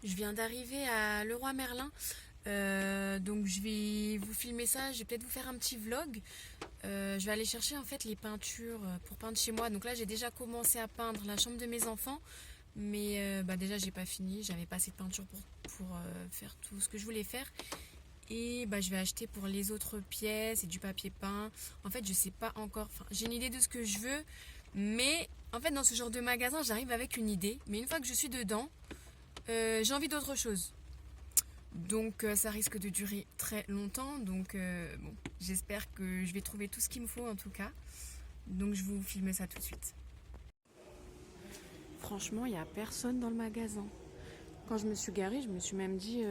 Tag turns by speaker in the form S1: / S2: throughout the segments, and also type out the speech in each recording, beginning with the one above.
S1: Je viens d'arriver à Leroy Merlin. Donc je vais vous filmer ça, je vais peut-être vous faire un petit vlog. Je vais aller chercher en fait les peintures pour peindre chez moi. Donc là j'ai déjà commencé à peindre la chambre de mes enfants. Mais déjà j'ai pas fini, j'avais pas assez de peinture pour faire tout ce que je voulais faire. Et je vais acheter pour les autres pièces et du papier peint. En fait je sais pas encore, enfin j'ai une idée de ce que je veux. Mais en fait dans ce genre de magasin j'arrive avec une idée. Mais une fois que je suis dedans, j'ai envie d'autre chose. Donc ça risque de durer très longtemps. Donc bon, j'espère que je vais trouver tout ce qu'il me faut en tout cas. Donc je vous filme ça tout de suite. Franchement, il n'y a personne dans le magasin. Quand je me suis garée, je me suis même dit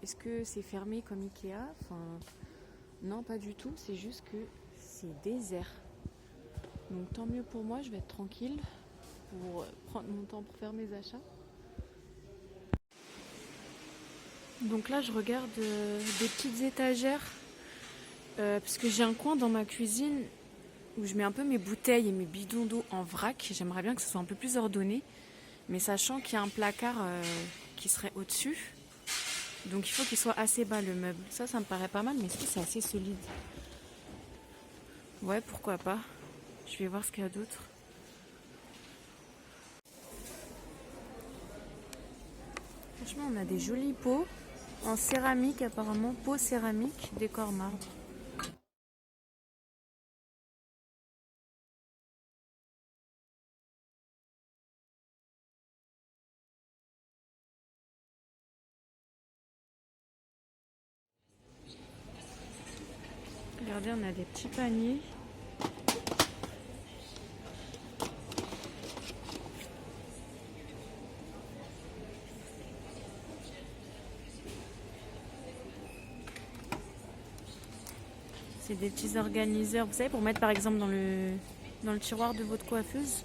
S1: est-ce que c'est fermé comme Ikea? Enfin, non, pas du tout. C'est juste que c'est désert. Donc tant mieux pour moi, je vais être tranquille pour prendre mon temps pour faire mes achats. Donc là, je regarde des petites étagères parce que j'ai un coin dans ma cuisine où je mets un peu mes bouteilles et mes bidons d'eau en vrac. J'aimerais bien que ce soit un peu plus ordonné, mais sachant qu'il y a un placard qui serait au-dessus, donc il faut qu'il soit assez bas le meuble. Ça me paraît pas mal, mais est-ce que c'est assez solide? Ouais, pourquoi pas. Je vais voir ce qu'il y a d'autre. Franchement, on a des jolis pots en céramique apparemment, pots céramique, décor marbre. Regardez, on a des petits paniers. C'est des petits organiseurs, vous savez, pour mettre par exemple dans le tiroir de votre coiffeuse.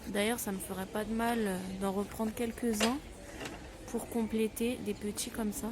S1: D'ailleurs, ça ne me ferait pas de mal d'en reprendre quelques-uns pour compléter des petits comme ça.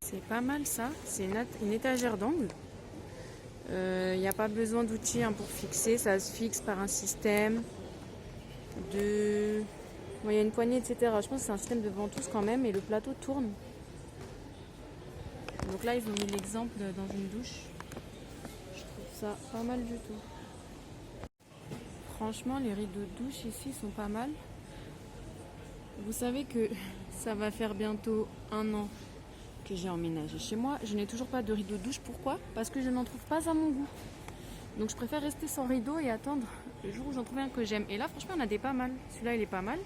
S1: C'est pas mal ça, c'est une étagère d'angle. Il n'y a pas besoin d'outils pour fixer, ça se fixe par un système de... Bon, il y a une poignée, etc. Je pense que c'est un système de ventouse quand même et le plateau tourne. Donc là, ils ont mis l'exemple dans une douche. Je trouve ça pas mal du tout. Franchement, les rideaux de douche ici sont pas mal. Vous savez que ça va faire bientôt 1 an que j'ai emménagé chez moi. Je n'ai toujours pas de rideau de douche. Pourquoi? Parce que je n'en trouve pas à mon goût. Donc je préfère rester sans rideau et attendre le jour où j'en trouve un que j'aime. Et là, franchement, on a des pas mal. Celui-là, il est pas mal.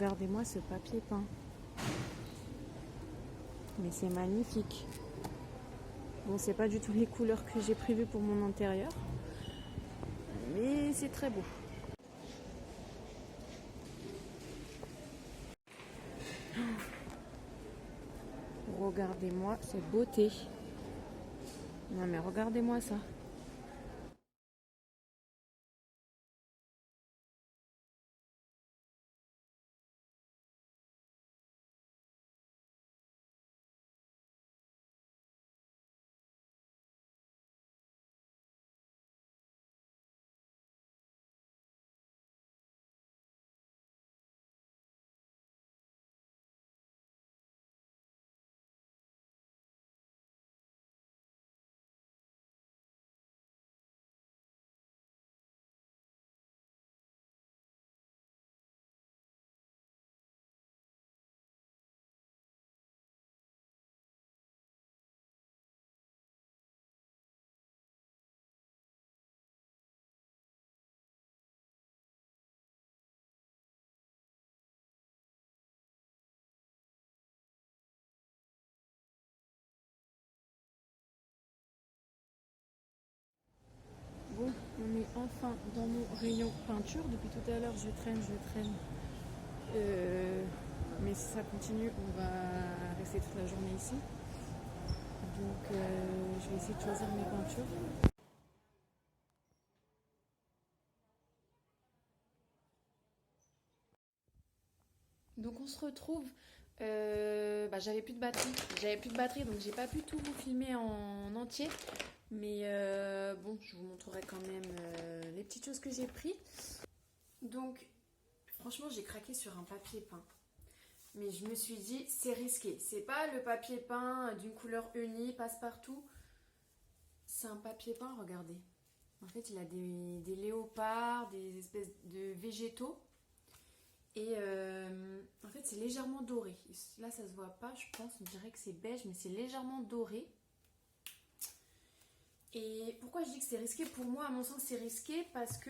S1: Regardez-moi ce papier peint. Mais c'est magnifique. Bon, c'est pas du tout les couleurs que j'ai prévues pour mon intérieur. Mais c'est très beau. Regardez-moi cette beauté. Non mais regardez-moi ça. Bon, on est enfin dans mon rayon peinture. Depuis tout à l'heure, je traîne. Mais si ça continue, on va rester toute la journée ici. Donc, je vais essayer de choisir mes peintures. Donc, on se retrouve. J'avais plus de batterie. Donc j'ai pas pu tout vous filmer en entier. Mais bon, je vous montrerai quand même les petites choses que j'ai pris. Donc, franchement, j'ai craqué sur un papier peint. Mais je me suis dit, c'est risqué. C'est pas le papier peint d'une couleur unie, passe-partout. C'est un papier peint, regardez. En fait, il a des léopards, des espèces de végétaux. Et en fait, c'est légèrement doré. Là, ça se voit pas, je pense. On dirait que c'est beige, mais c'est légèrement doré. Et pourquoi je dis que c'est risqué? Pour moi, à mon sens, c'est risqué parce que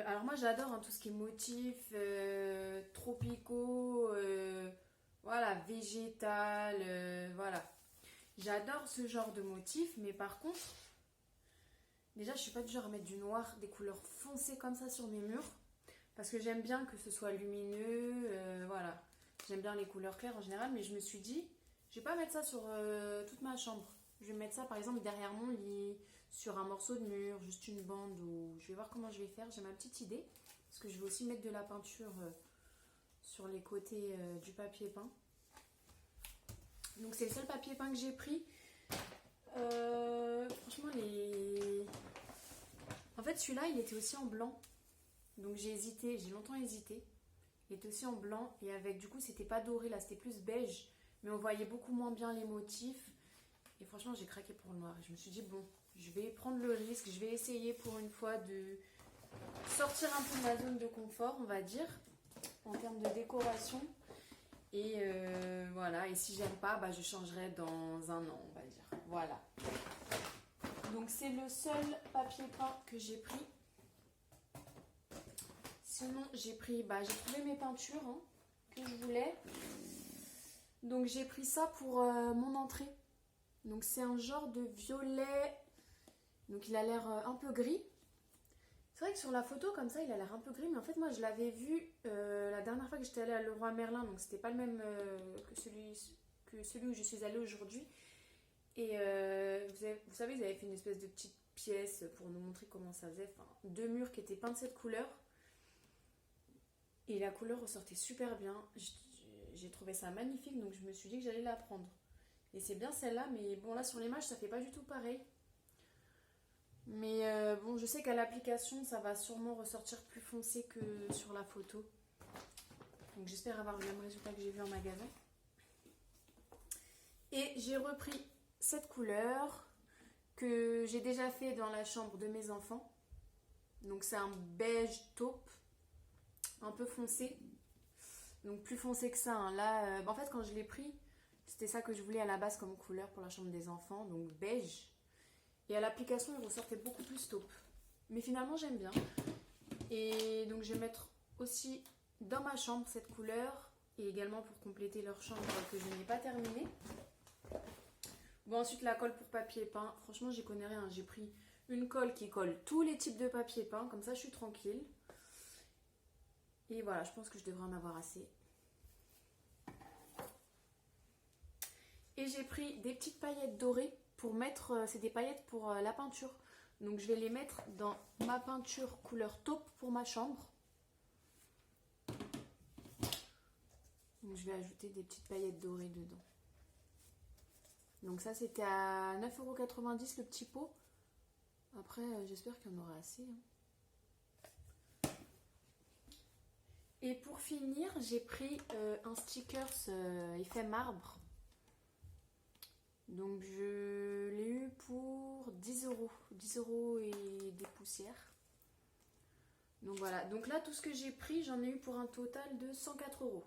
S1: alors moi j'adore tout ce qui est motifs tropicaux, voilà, végétal, voilà. J'adore ce genre de motifs, mais par contre, déjà je suis pas du genre à mettre du noir, des couleurs foncées comme ça sur mes murs, parce que j'aime bien que ce soit lumineux, voilà. J'aime bien les couleurs claires en général, mais je me suis dit, je vais pas mettre ça sur toute ma chambre. Je vais mettre ça par exemple derrière mon lit, sur un morceau de mur, juste une bande, ou je vais voir comment je vais faire. J'ai ma petite idée, parce que je vais aussi mettre de la peinture sur les côtés du papier peint. Donc c'est le seul papier peint que j'ai pris. Franchement, en fait celui-là il était aussi en blanc. Donc j'ai longtemps hésité. Il était aussi en blanc et avec, du coup c'était pas doré là, c'était plus beige. Mais on voyait beaucoup moins bien les motifs. Et franchement, j'ai craqué pour le noir. Et je me suis dit, bon, je vais prendre le risque. Je vais essayer pour une fois de sortir un peu de ma zone de confort, on va dire, en termes de décoration. Et voilà. Et si j'aime pas, je changerai dans un an, on va dire. Voilà. Donc, c'est le seul papier peint que j'ai pris. Sinon, j'ai trouvé mes peintures que je voulais. Donc, j'ai pris ça pour mon entrée. Donc c'est un genre de violet, donc il a l'air un peu gris. C'est vrai que sur la photo comme ça il a l'air un peu gris, mais en fait moi je l'avais vu la dernière fois que j'étais allée à Leroy Merlin, donc c'était pas le même que celui où je suis allée aujourd'hui. Et vous savez, ils avaient fait une espèce de petite pièce pour nous montrer comment ça faisait, enfin 2 murs qui étaient peints de cette couleur. Et la couleur ressortait super bien, j'ai trouvé ça magnifique, donc je me suis dit que j'allais la prendre. Et c'est bien celle-là, mais bon là sur l'image ça fait pas du tout pareil. Mais bon, je sais qu'à l'application ça va sûrement ressortir plus foncé que sur la photo. Donc j'espère avoir le même résultat que j'ai vu en magasin. Et j'ai repris cette couleur que j'ai déjà fait dans la chambre de mes enfants. Donc c'est un beige taupe, un peu foncé. Donc plus foncé que ça. Là, en fait quand je l'ai pris, c'était ça que je voulais à la base comme couleur pour la chambre des enfants, donc beige. Et à l'application, il ressortait beaucoup plus taupe. Mais finalement, j'aime bien. Et donc, je vais mettre aussi dans ma chambre cette couleur et également pour compléter leur chambre que je n'ai pas terminée. Bon, ensuite la colle pour papier peint. Franchement, j'y connais rien. J'ai pris une colle qui colle tous les types de papier peint. Comme ça, je suis tranquille. Et voilà, je pense que je devrais en avoir assez. Et j'ai pris des petites paillettes dorées pour mettre... c'est des paillettes pour la peinture. Donc je vais les mettre dans ma peinture couleur taupe pour ma chambre. Donc je vais ajouter des petites paillettes dorées dedans. Donc ça c'était à 9,90 € le petit pot. Après j'espère qu'il y en aura assez. Et pour finir j'ai pris un stickers effet marbre. Donc je l'ai eu pour 10 €. 10 € et des poussières. Donc voilà. Donc là tout ce que j'ai pris j'en ai eu pour un total de 104 €.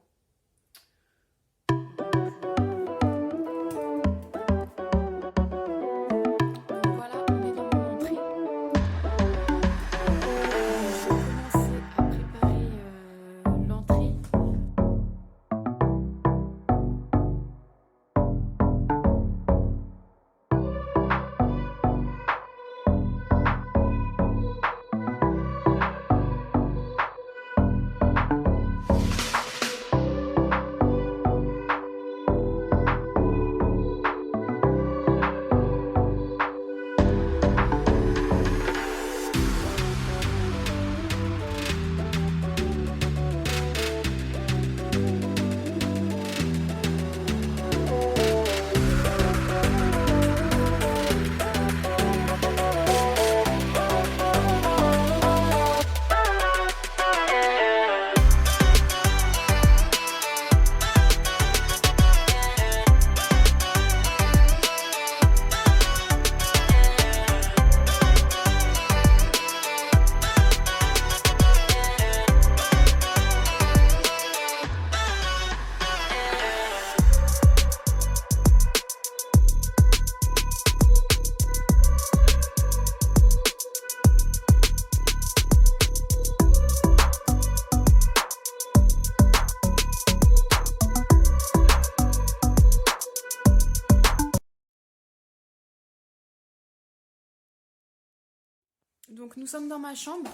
S1: Donc nous sommes dans ma chambre.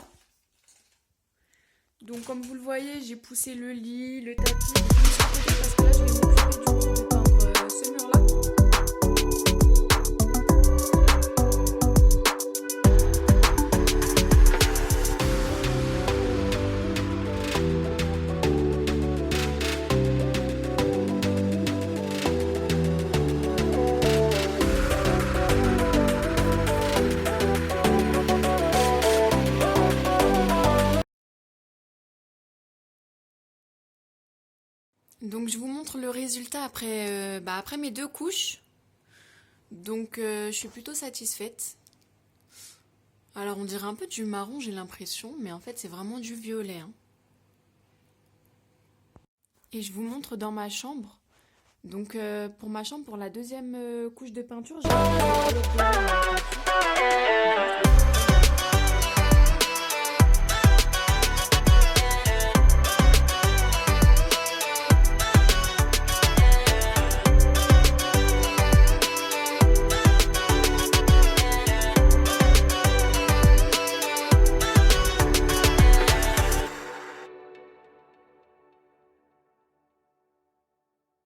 S1: Donc comme vous le voyez, j'ai poussé le lit, le tapis, j'ai mis sur le côté parce que là je vais m'occuper du coup de peindre ce mur-là. Donc je vous montre le résultat après mes 2 couches. Donc je suis plutôt satisfaite. Alors on dirait un peu du marron, j'ai l'impression, mais en fait c'est vraiment du violet. Et je vous montre dans ma chambre. Donc pour ma chambre, pour la deuxième couche de peinture, j'ai mis des paillettes dorées dans la peinture.